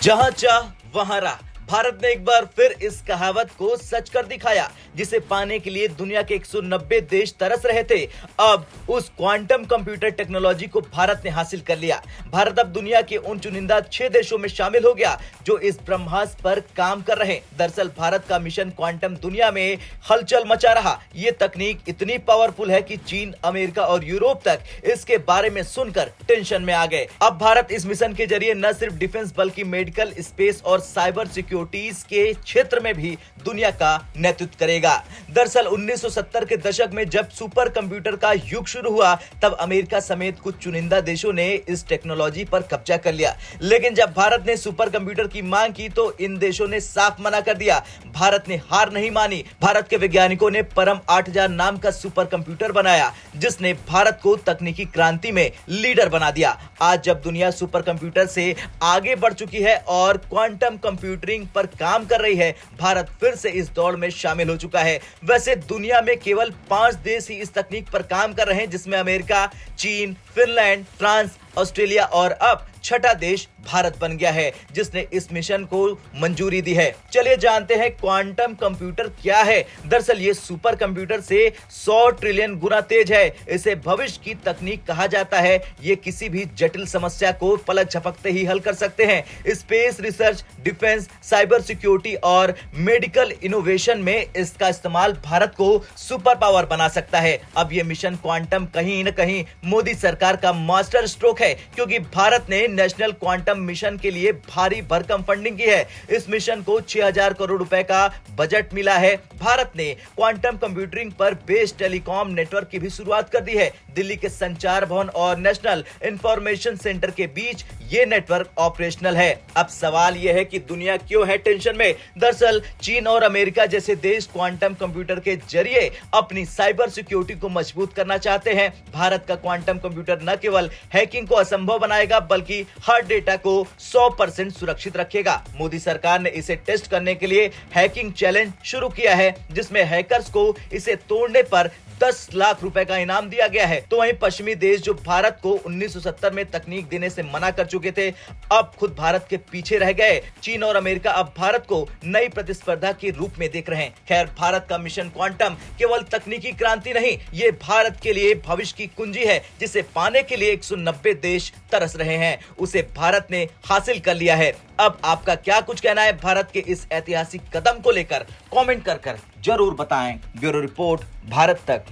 जहां चाह वहां राह। भारत ने एक बार फिर इस कहावत को सच कर दिखाया, जिसे पाने के लिए दुनिया के 190 देश तरस रहे थे। अब उस क्वांटम कंप्यूटर टेक्नोलॉजी को भारत ने हासिल कर लिया। भारत अब दुनिया के उन चुनिंदा 6 देशों में शामिल हो गया जो इस ब्रह्मास्त्र पर काम कर रहे हैं। दरअसल भारत का मिशन क्वांटम दुनिया में हलचल मचा रहा। ये तकनीक इतनी पावरफुल है कि चीन, अमेरिका और यूरोप तक इसके बारे में सुनकर टेंशन में आ गए। अब भारत इस मिशन के जरिए न सिर्फ डिफेंस बल्कि मेडिकल, स्पेस और साइबर सिक्योरिटी के क्षेत्र में भी दुनिया का नेतृत्व करेगा। दरअसल 1970 के दशक में जब सुपर कंप्यूटर का युग शुरू हुआ, तब अमेरिका समेत कुछ चुनिंदा देशों ने इस टेक्नोलॉजी पर कब्जा कर लिया। लेकिन जब भारत ने सुपर कंप्यूटर की मांग की तो इन देशों ने साफ मना कर दिया। भारत ने हार नहीं मानी। भारत के वैज्ञानिकों ने परम 8000 नाम का सुपर कंप्यूटर बनाया, जिसने भारत को तकनीकी क्रांति में लीडर बना दिया। आज जब दुनिया सुपर कंप्यूटर से आगे बढ़ चुकी है और क्वांटम कंप्यूटिंग पर काम कर रही है, भारत फिर से इस दौड़ में शामिल हो चुका है। वैसे दुनिया में केवल 5 देश ही इस तकनीक पर काम कर रहे हैं, जिसमें अमेरिका, चीन, फिनलैंड, फ्रांस, ऑस्ट्रेलिया और अब छठा देश भारत बन गया है, जिसने इस मिशन को मंजूरी दी है। चलिए जानते हैं क्वांटम कंप्यूटर क्या है। दरअसल ये सुपर कंप्यूटर से 100 ट्रिलियन गुना तेज है। इसे भविष्य की तकनीक कहा जाता है। ये किसी भी जटिल समस्या को पलक झपकते ही हल कर सकते हैं। Space research, defence, cyber security और मेडिकल इनोवेशन में इसका इस्तेमाल भारत को सुपर पावर बना सकता है। अब ये मिशन क्वांटम कहीं न कहीं मोदी सरकार का मास्टर स्ट्रोक है, क्योंकि भारत ने नेशनल क्वांटम मिशन के लिए भारी भरकम फंडिंग की है। इस मिशन को 6000 करोड़ रुपए का बजट मिला है। भारत ने क्वांटम कंप्यूटिंग पर बेस्ड टेलीकॉम नेटवर्क की भी शुरुआत कर दी है। दिल्ली के संचार भवन और नेशनल इंफॉर्मेशन सेंटर के बीच ये नेटवर्क ऑपरेशनल है। अब सवाल यह है कि दुनिया क्यों है टेंशन में। दरअसल चीन और अमेरिका जैसे देश क्वांटम कंप्यूटर के जरिए अपनी साइबर सिक्योरिटी को मजबूत करना चाहते हैं। भारत का क्वांटम कंप्यूटर न केवल हैकिंग को असंभव बनाएगा, बल्कि हर डेटा को 100% सुरक्षित रखेगा। मोदी सरकार ने इसे टेस्ट करने के लिए हैकिंग चैलेंज शुरू किया है, जिसमें हैकर्स को इसे तोड़ने पर 10 लाख रुपए का इनाम दिया गया है। तो वहीं पश्चिमी देश जो भारत को 1970 में तकनीक देने से मना कर चुके थे, अब खुद भारत के पीछे रह गए। चीन और अमेरिका अब भारत को नई प्रतिस्पर्धा के रूप में देख रहे हैं। खैर, भारत का मिशन क्वांटम केवल तकनीकी क्रांति नहीं, ये भारत के लिए भविष्य की कुंजी है, जिसे पाने के लिए 190 देश तरस रहे हैं। उसे भारत ने हासिल कर लिया है। अब आपका क्या कुछ कहना है भारत के इस ऐतिहासिक कदम को लेकर? कमेंट कर जरूर बताएं। ब्यूरो रिपोर्ट, भारत तक।